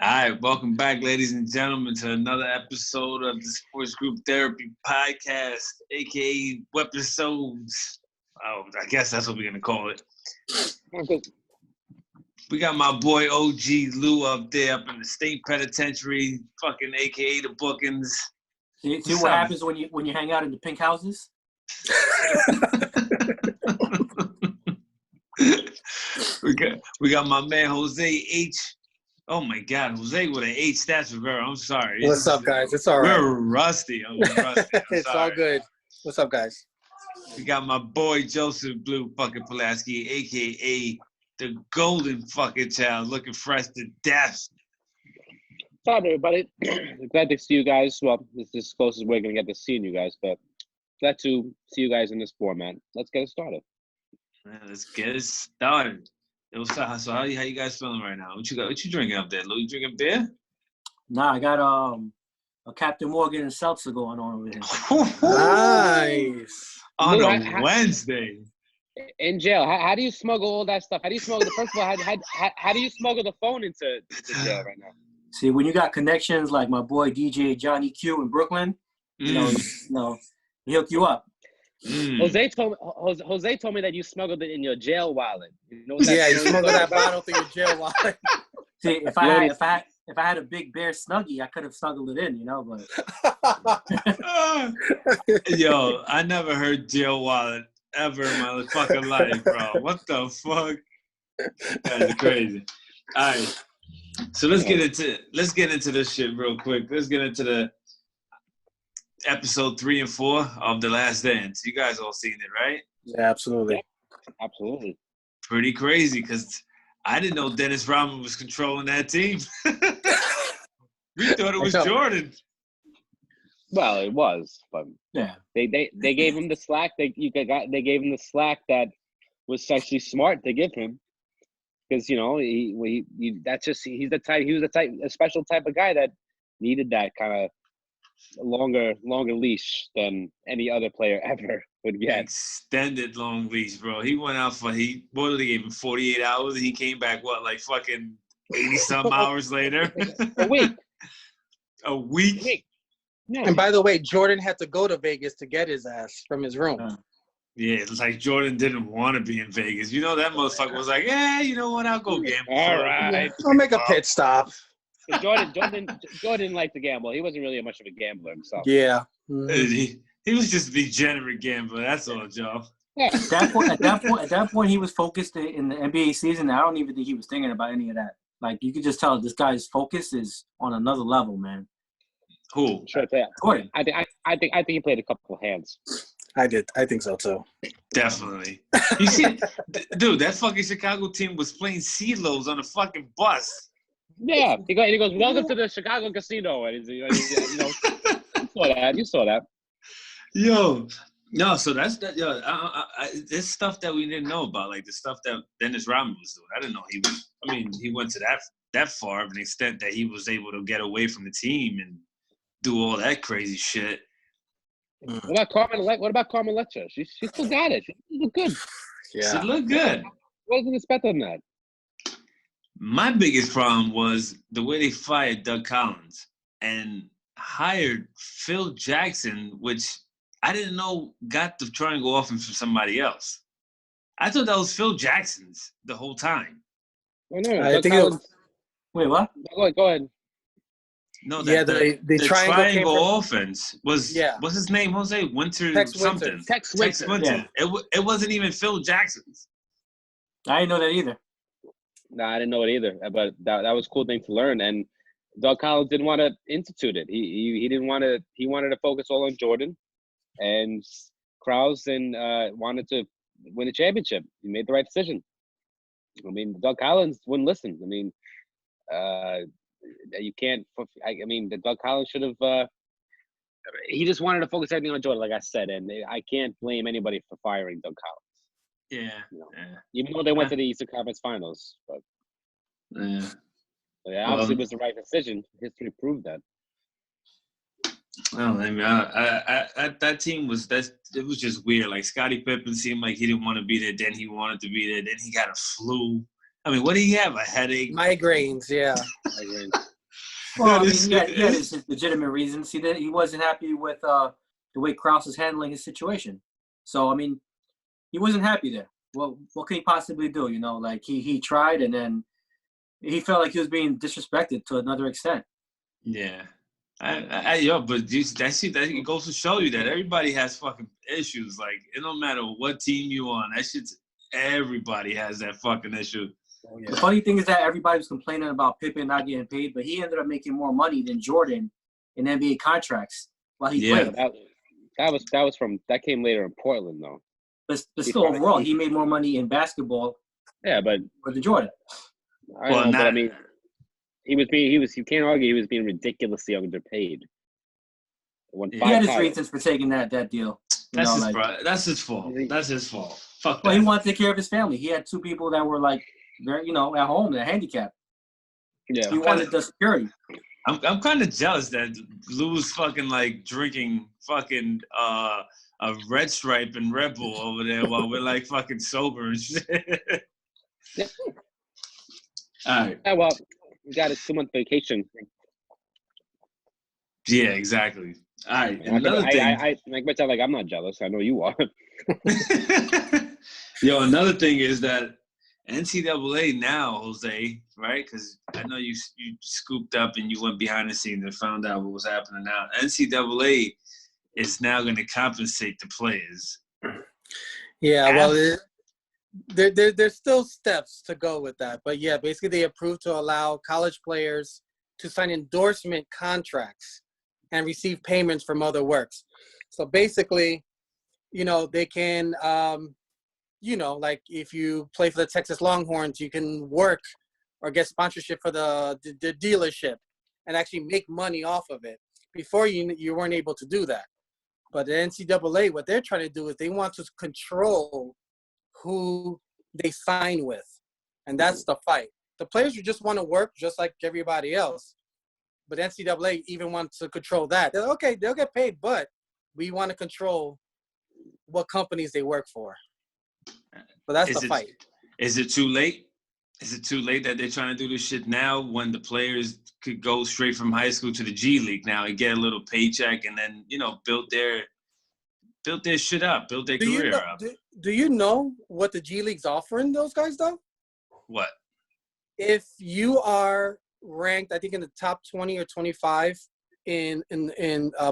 All right, welcome back, ladies and gentlemen, to another episode of the Sports Group Therapy Podcast, aka Webisodes. Oh, I guess that's what we're gonna call it. We got my boy OG Lou up there, up in the state penitentiary, fucking aka the bookings. See what happens when you hang out in the pink houses? we got my man Jose H. Oh my God, Jose with an H. That's Rivera. I'm sorry. What's up, guys? It's all right. We're rusty. It's all good. What's up, guys? We got my boy Joseph Blue fucking Pulaski, aka the golden fucking child, looking fresh to death. What's up, everybody? Glad to see you guys. Well, this is as close as we're gonna get to seeing you guys, but glad to see you guys in this format. Let's get it started. Let's get it started. So how you guys feeling right now? What you drinking up there, Lou? You drinking beer? Nah, I got a Captain Morgan and seltzer going on over here. Nice. On a Wednesday. In jail, how do you smuggle all that stuff? How do you smuggle first of all, how do you smuggle the phone into jail right now? See, when you got connections like my boy DJ Johnny Q in Brooklyn, you know, he hook you up. Jose told me that you smuggled it in your jail wallet. You know you smuggled that bottle through your jail wallet. See, if I had a big bear snuggie, I could have snuggled it in, but yo, I never heard jail wallet ever in my fucking life, bro. What the fuck? That's crazy. All right, so let's get into this shit real quick. Let's get into the episode 3 and 4 of The Last Dance. You guys all seen it, right? Yeah, absolutely. Absolutely. Pretty crazy because I didn't know Dennis Rodman was controlling that team. We thought it was Jordan. Well, it was, but yeah, they gave him the slack. They gave him the slack that was actually smart to give him, because he was a special type of guy that needed that kind of longer leash than any other player ever would get. Extended long leash, bro. He went out they gave him 48 hours and he came back like fucking 80 some hours later. A week. Yeah. And by the way, Jordan had to go to Vegas to get his ass from his room. Yeah, it's like Jordan didn't want to be in Vegas. You know, that motherfucker was like, yeah, you know what, I'll go gamble. All right. I'll make a pit stop. Jordan didn't like to gamble. He wasn't really much of a gambler himself. Yeah. Mm-hmm. He was just a degenerate gambler. That's all, Joe. Yeah. At that point, he was focused in the NBA season. I don't even think he was thinking about any of that. Like, you could just tell this guy's focus is on another level, man. Who? Gordon. I think he played a couple of hands. I did. I think so too. Definitely. You see, dude, that fucking Chicago team was playing CeeLo's on a fucking bus. Yeah, he goes, welcome to the Chicago casino, and you saw that. Yo, no, so that's that. Yo, there's stuff that we didn't know about, like the stuff that Dennis Rodman was doing. I didn't know he was. I mean, he went to that far of an extent that he was able to get away from the team and do all that crazy shit. What about Carmelita? She still got it. She looked good. Yeah, she looked good. Wasn't expecting that. My biggest problem was the way they fired Doug Collins and hired Phil Jackson, which I didn't know got the triangle offense from somebody else. I thought that was Phil Jackson's the whole time. Oh, no, I think Collins... Wait, what? Go ahead. No, the triangle offense was what's his name? Jose Winter something. Tex Winter. Yeah. It wasn't even Phil Jackson's. I didn't know that either. No, I didn't know it either. But that was a cool thing to learn. And Doug Collins didn't want to institute it. He didn't want to. He wanted to focus all on Jordan, and Krause and wanted to win the championship. He made the right decision. I mean, Doug Collins wouldn't listen. I mean, you can't. I mean, Doug Collins should have. He just wanted to focus everything on Jordan, like I said, and I can't blame anybody for firing Doug Collins. Yeah, Even though they went to the Eastern Conference Finals, but obviously it was the right decision. History proved that. Well, I mean, that team was it was just weird. Like Scottie Pippen seemed like he didn't want to be there, then he wanted to be there, then he got a flu. I mean, what did he have? A headache? Migraines, yeah. Migraines. Well, I mean, he had his legitimate reasons. He wasn't happy with the way Krause is handling his situation. So, I mean, he wasn't happy there. Well, what could he possibly do? You know, like he tried, and then he felt like he was being disrespected to another extent. Yeah. But that goes to show you that everybody has fucking issues. Like, it don't matter what team you on. Everybody has that fucking issue. Oh, yeah. The funny thing is that everybody was complaining about Pippen not getting paid, but he ended up making more money than Jordan in NBA contracts while he played. That came later in Portland though. But still, overall, he made more money in basketball. Yeah, but than Jordan. I mean, you can't argue he was being ridiculously underpaid. He had his reasons for taking that deal. That's his fault. That's his fault. Fuck that. Well, he wanted to take care of his family. He had two people that were like, very, at home, they're handicapped. Yeah, he wanted the security. I'm kind of jealous that Lou's fucking like drinking fucking a Red Stripe and Red Bull over there while we're like fucking sober and shit. Yeah. All right. Yeah, well, we got a 2-month vacation. Yeah, exactly. All right. Another thing. I make myself like I'm not jealous. I know you are. Yo, another thing is that NCAA now, Jose, right? Because I know you scooped up and you went behind the scenes and found out what was happening now. NCAA is now going to compensate the players. Yeah, well, there's still steps to go with that. But, yeah, basically they approved to allow college players to sign endorsement contracts and receive payments from other works. So, basically, they can like if you play for the Texas Longhorns, you can work or get sponsorship for the dealership and actually make money off of it. Before you weren't able to do that. But the NCAA, what they're trying to do is they want to control who they sign with. And that's the fight. The players just want to work just like everybody else. But NCAA even wants to control that. They're okay, they'll get paid, but we want to control what companies they work for. But that's the fight. Is it too late? Is it too late that they're trying to do this shit now when the players could go straight from high school to the G League now and get a little paycheck and then, build their shit up, build their career up? Do you know what the G League's offering those guys, though? What? If you are ranked, I think, in the top 20 or 25 in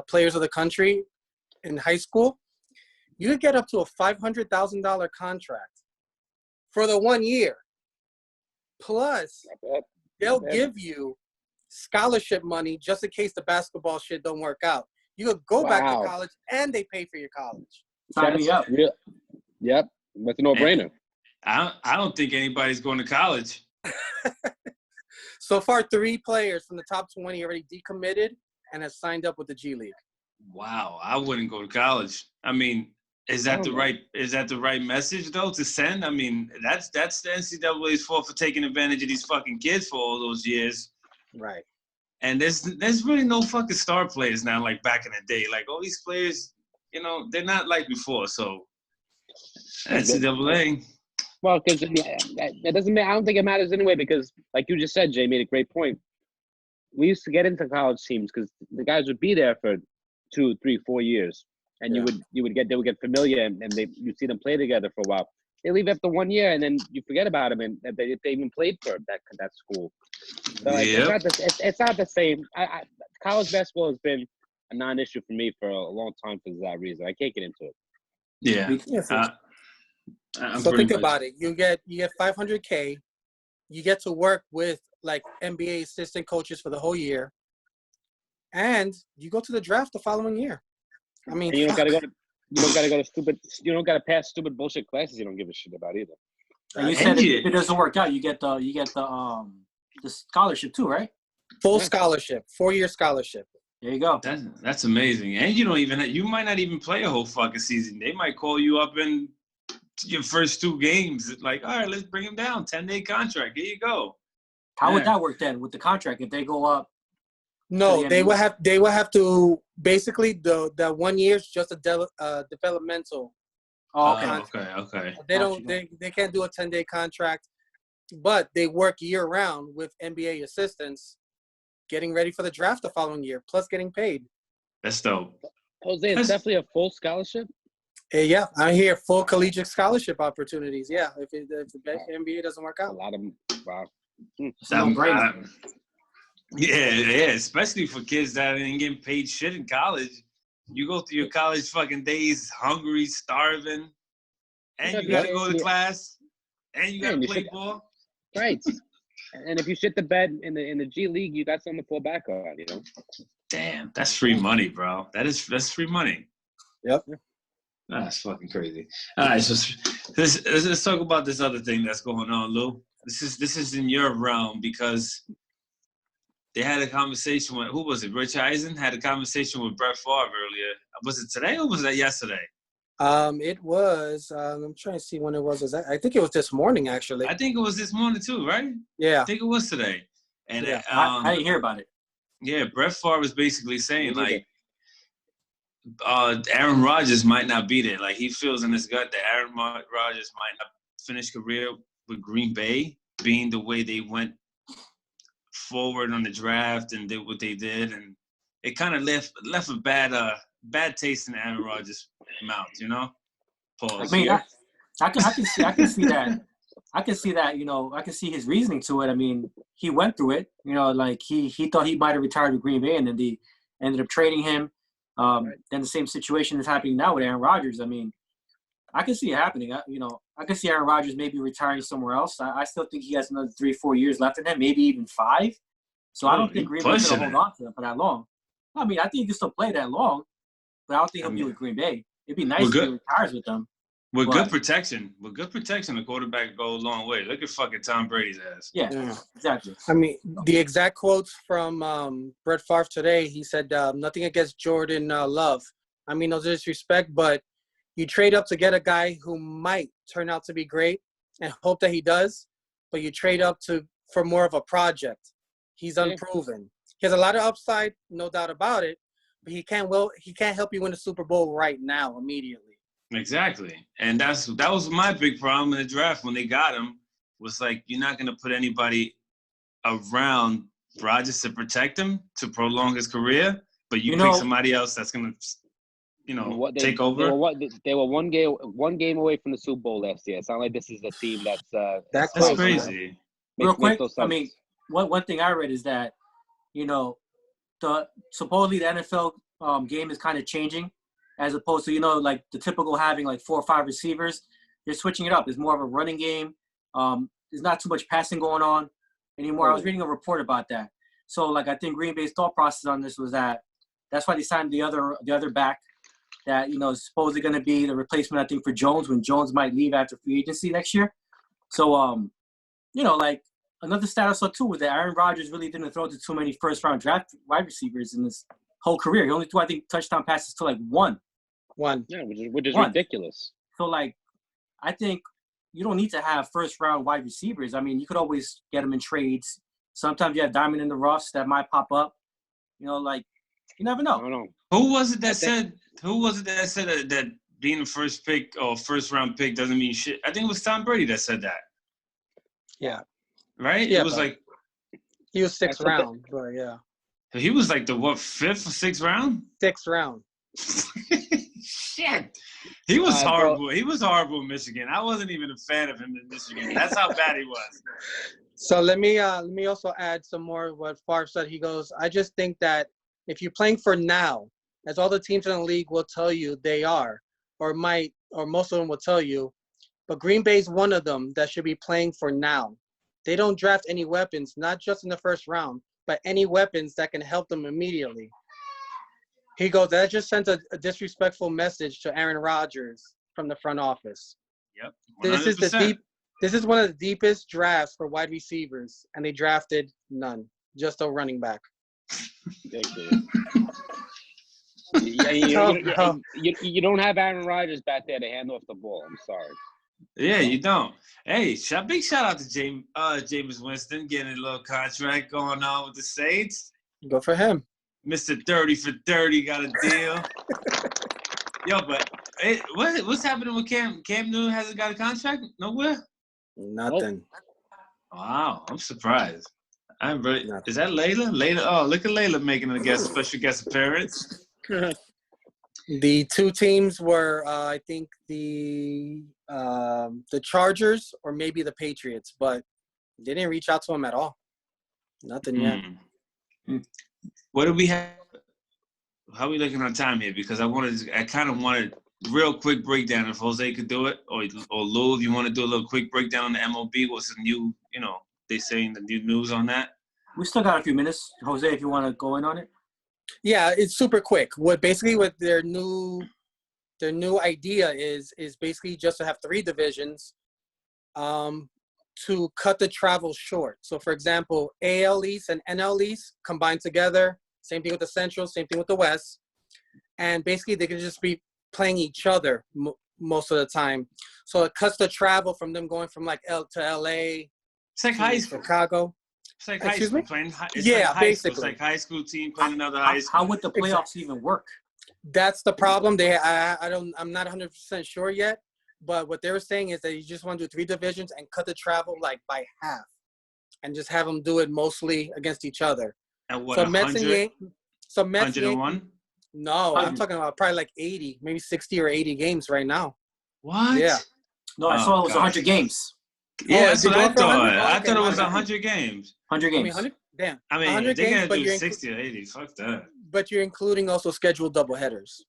players of the country in high school, you could get up to a $500,000 contract for the 1 year. Plus, they'll give you scholarship money just in case the basketball shit don't work out. You could go back to college and they pay for your college. Sign me up. Yep, that's a no-brainer. I don't think anybody's going to college. So far, 3 players from the top 20 already decommitted and have signed up with the G League. Wow, I wouldn't go to college. I mean, is that the right message though to send? I mean, that's the NCAA's fault for taking advantage of these fucking kids for all those years. Right. And there's really no fucking star players now like back in the day. Like all these players, they're not like before. So NCAA. Well, because that doesn't matter. I don't think it matters anyway because, like you just said, Jay made a great point. We used to get into college teams because the guys would be there for 2, 3, 4 years, and they would get familiar, and you'd see them play together for a while. They leave after 1 year, and then you forget about them, and if they even played for that school. So it's not the same. College basketball has been a non-issue for me for a long time for that reason. I can't get into it. Yeah. So think about it. You get $500K. You get to work with like NBA assistant coaches for the whole year, and you go to the draft the following year. I mean, and you don't gotta go to stupid. You don't gotta pass stupid bullshit classes. You don't give a shit about either. And you said if it doesn't work out, you get the scholarship too, right? Full scholarship, 4-year scholarship. There you go. That's amazing. And you might not even play a whole fucking season. They might call you up in your first 2 games. Like, all right, let's bring him down. 10-day contract. Here you go. How would that work then with the contract if they go up? No, they would have to basically the 1 year is just a developmental. Oh, okay. Okay. They can't do a 10-day contract, but they work year round with NBA assistants getting ready for the draft the following year, plus getting paid. That's dope. Jose, it's definitely a full scholarship. Yeah, I hear full collegiate scholarship opportunities. Yeah, if the NBA doesn't work A out. lot of them. Wow. Yeah, especially for kids that ain't getting paid shit in college. You go through your college fucking days hungry, starving, and you gotta go to class, and you gotta play ball. Right. And if you shit the bed in the G League, you got something to fall back on, you know. Damn, that's free money, bro. That's free money. Yep. That's fucking crazy. All right, so let's talk about this other thing that's going on, Lou. This is in your realm because they had a conversation with, who was it? Rich Eisen had a conversation with Brett Favre earlier. Was it today or was that yesterday? It was. I'm trying to see when it was. I think it was this morning, actually. I think it was this morning too, right? Yeah. I think it was today. And yeah, I didn't hear about it. Yeah, Brett Favre was basically saying like, Aaron Rodgers might not be there. Like he feels in his gut that Aaron Rodgers might not finish career with Green Bay, being the way they went forward on the draft and did what they did, and it kind of left a bad taste in Aaron Rodgers' mouth, you know. Pause. I mean, I can see that. I can see that. You know, I can see his reasoning to it. I mean, he went through it. You know, like he thought he might have retired with Green Bay, and then they ended up trading him. Then the same situation is happening now with Aaron Rodgers. I mean, I can see it happening. I can see Aaron Rodgers maybe retiring somewhere else. I still think he has another 3-4 years left in him, maybe even 5. So I don't think Green Bay's going to hold on to him for that long. I mean, I think he can still play that long, but I don't think he'll be with Green Bay. It'd be nice if he retires with them. With good protection, a quarterback goes a long way. Look at fucking Tom Brady's ass. Yeah, exactly. I mean, the exact quotes from Brett Favre today, he said, nothing against Jordan Love. I mean, no disrespect, but you trade up to get a guy who might turn out to be great and hope that he does, but you trade up for more of a project. He's unproven. He has a lot of upside, no doubt about it, but he can't help you win the Super Bowl right now, immediately. Exactly. And that was my big problem in the draft when they got him, was like, you're not going to put anybody around Rodgers to protect him, to prolong his career, but you pick somebody else that's going to, take over. They were one game away from the Super Bowl last year. It's not like this is a team that's crazy. Real quick, I mean, one thing I read is that, supposedly the NFL game is kind of changing, as opposed to, like the typical having like 4 or 5 receivers. They're switching it up. It's more of a running game. There's not too much passing going on anymore. I was reading a report about that. So, like, I think Green Bay's thought process on this was that's why they signed the other back that, is supposedly going to be the replacement, I think, for Jones, when Jones might leave after free agency next year. So, like, another stat I saw, too, was that Aaron Rodgers really didn't throw to too many first-round draft wide receivers in his whole career. He only threw, I think, touchdown passes to, like, one. Yeah, which is ridiculous. So, like, I think you don't need to have first-round wide receivers. I mean, you could always get them in trades. Sometimes you have diamond in the roughs that might pop up. Like, you never know. I don't know. Who was it that said that being the first pick or first-round pick doesn't mean shit? I think it was Tom Brady that said that. Yeah. Right? Yeah, it was like he was 6th round, but yeah. He was like the 5th or 6th round? 6th round. Shit. He was horrible. He was horrible in Michigan. I wasn't even a fan of him in Michigan. That's how bad he was. So let me also add some more what Favre said. He goes, I just think that if you're playing for now, as all the teams in the league will tell you they are, or most of them will tell you, but Green Bay's one of them that should be playing for now. They don't draft any weapons, not just in the first round, but any weapons that can help them immediately. He goes, that just sends a disrespectful message to Aaron Rodgers from the front office. Yep. 100%. This is one of the deepest drafts for wide receivers, and they drafted none, just a running back. You don't have Aaron Rodgers back there to hand off the ball. I'm sorry. Yeah, you don't. Hey, big shout out to Jameis Winston getting a little contract going on with the Saints. Go for him. Mr. 30 for 30 got a deal. Yo, but what's happening with Cam? Cam Newton hasn't got a contract nowhere? Nothing. Wow, I'm surprised. I'm really. Is that Layla? Layla. Oh, look at Layla making a special guest appearance. The two teams were, I think, the Chargers or maybe the Patriots, but they didn't reach out to him at all. Nothing yet. What do we have? How are we looking on time here? Because I kind of wanted real quick breakdown if Jose could do it, or Lou, if you want to do a little quick breakdown on the MLB. What's the new, they saying the new news on that? We still got a few minutes, Jose, if you want to go in on it. Yeah, it's super quick. What their new idea is basically just to have 3 divisions, to cut the travel short. So, for example, AL East and NL East combined together. Same thing with the Central. Same thing with the West. And basically, they can just be playing each other most of the time. So it cuts the travel from them going from like L to LA. It's like high school. Chicago. It's like high school playing. Basically. It's like high school team playing another high school. How would the playoffs even work? That's the problem. I'm not 100% sure yet, but what they were saying is that you just want to do 3 divisions and cut the travel like by half, and just have them do it mostly against each other. At what? So Mets and Yankees. So Mets 101? No, I'm talking about probably like 80, maybe 60 or 80 games right now. What? Yeah. No, I saw it was 100 games. Yeah, that's what I thought. I Okay, thought it was 100 games. 100 games. 100, damn. I mean, 100 they're games, going to do 60 or 80. Fuck that. But you're including also scheduled doubleheaders.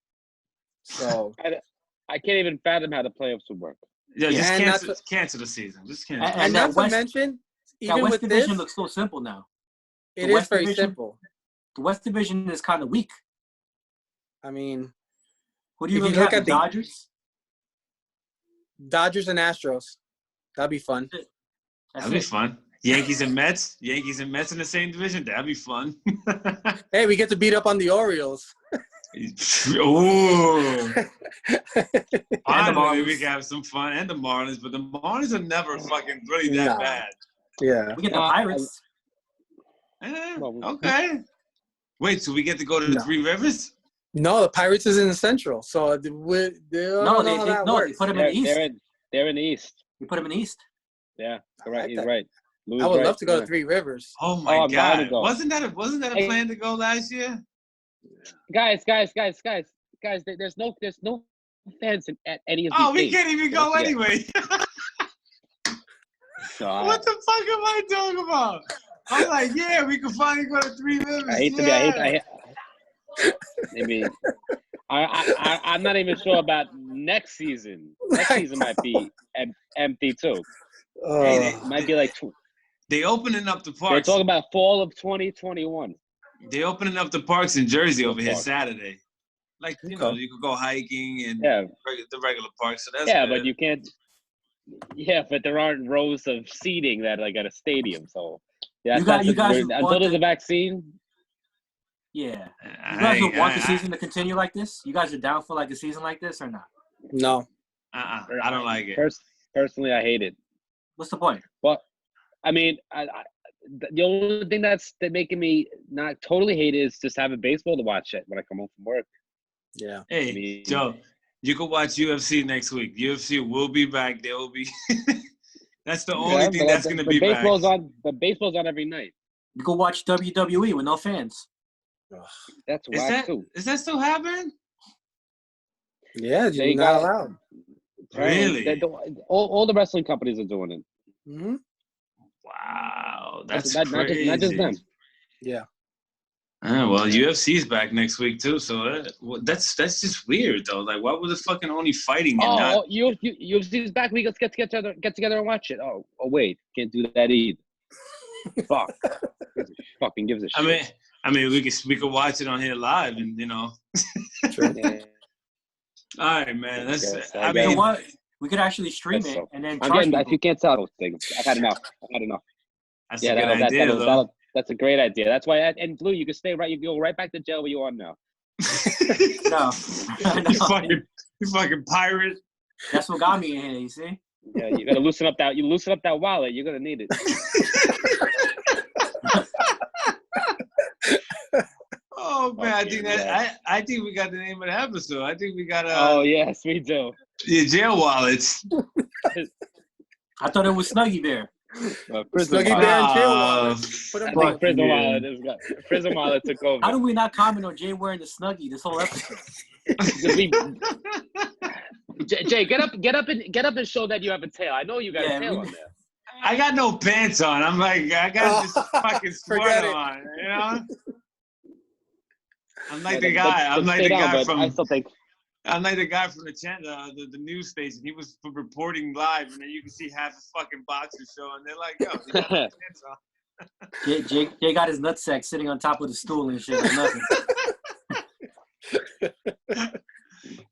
So I can't even fathom how the playoffs would work. Yeah, just cancel the season. Just cancel. And not to mention, even West with Division this, looks so simple now. it is very simple. The West Division is kind of weak. I mean, who do you if you really look have? at The Dodgers? Dodgers and Astros. That'd be fun. That'd be fun. Yankees and Mets in the same division. That'd be fun. Hey, we get to beat up on the Orioles. Ooh. Finally, we can have some fun. And the Marlins, but the Marlins are never fucking really that bad. Yeah. We get the Pirates. Okay. Wait, so we get to go to the 3 Rivers? No, the Pirates is in the Central. So they put them in the East. They're in the East. You put them in the East. Yeah, correct. You're right. I would love to go to 3 Rivers. Oh my God! Wasn't that a plan to go last year? Guys! There's no fans at any of these. Oh, we can't even go anyway. What the fuck am I talking about? I'm like, yeah, we can finally go to 3 Rivers. I'm not even sure about next season. Next season might be empty too. It might be like they opening up the parks. They're talking about fall of 2021. They opening up the parks in Jersey over here Saturday. Like, you know, you could go hiking and the regular parks. So that's good. But you can't. Yeah, but there aren't rows of seating that like at a stadium. So you guys until there's a vaccine. Yeah. You guys would want the season to continue like this? You guys are down for like a season like this or not? No. I don't like it. Personally, I hate it. What's the point? Well, I mean, the only thing that's making me not totally hate it is just having baseball to watch it when I come home from work. Yeah. Hey, Joe, you can watch UFC next week. UFC will be back. They will be. That's the only thing that's going to be back. But baseball's on every night. You can watch WWE with no fans. That's whack too. Is that still happening? Yeah, you're not allowed. Really? All the wrestling companies are doing it. Mm-hmm. Wow, that's crazy. Not just them. Yeah. Well, UFC's back next week too, so that's just weird though. Like, why was the fucking only fighting? UFC's back. We get together and watch it. Oh wait, can't do that either. Fuck. Fucking gives a shit. I mean, we could watch it on here live, and you know. Sure. All right, man. You know what? We could actually stream it and then charge people. If you can't tell, I've had enough. That's a good idea, though. That's a great idea. That's why. And Blue, you can stay right. You go right back to jail where you are now. No. You fucking pirate. That's what got me in here. You see? Yeah, you gotta loosen up that. You loosen up that wallet. You're gonna need it. Oh man, I think we got the name of the episode. I think we got oh yes, we do. Your jail wallets. I thought it was Snuggy Bear. Prison Snuggie Wallet. Bear and Chill Ah, Wallet. Put them I fuck think both. Prison you. Wallet Prison Wallet took over. How do we not comment on Jay wearing the Snuggie this whole episode? Jay, get up and show that you have a tail. I know you got Yeah, a tail we- on there. I got no pants on. I'm like, I got this fucking Forget sweater it. on, you know? I'm like Yeah, the but- guy. but I'm like stay the down, guy but from. I still think I'm like the guy from the channel, the news station. He was reporting live, and then you can see half his fucking boxers showing. They're like, yo, he got no pants on. Jay got his nutsack sitting on top of the stool and shit like nothing.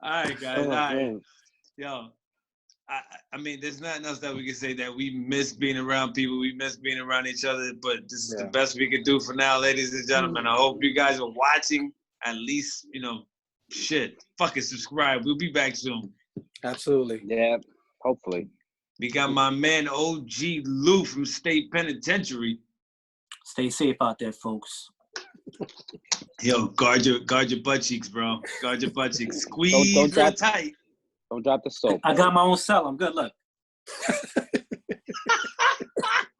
All right, guys. Oh, All right. man. Yo, I mean, there's nothing else that we can say that we miss being around people. We miss being around each other, but this is the best we can do for now, ladies and gentlemen. I hope you guys are watching. At least, fucking subscribe. We'll be back soon. Absolutely. Yeah, hopefully. We got my man OG Lou from State Penitentiary. Stay safe out there, folks. Yo, guard your butt cheeks, bro. Guard your butt cheeks. Squeeze Don't real drop- tight. Don't drop the soap. I got my own cell. I'm good. Look.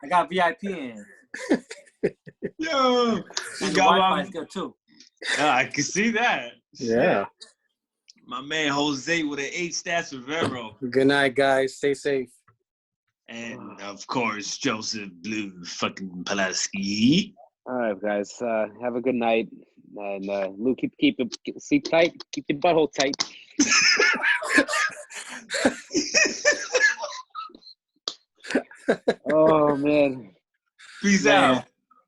I got VIP in. Yo, And you the got Wi-Fi my, is good too. I can see that. Yeah. My man Jose with an 8 stats for Vero. Good night, guys. Stay safe. And of course, Joseph Blue fucking Pulaski. All right, guys. Have a good night. And Lou, keep sleep tight. Keep your butthole tight. Oh man. Peace Yeah. out.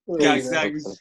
Cocksuckers.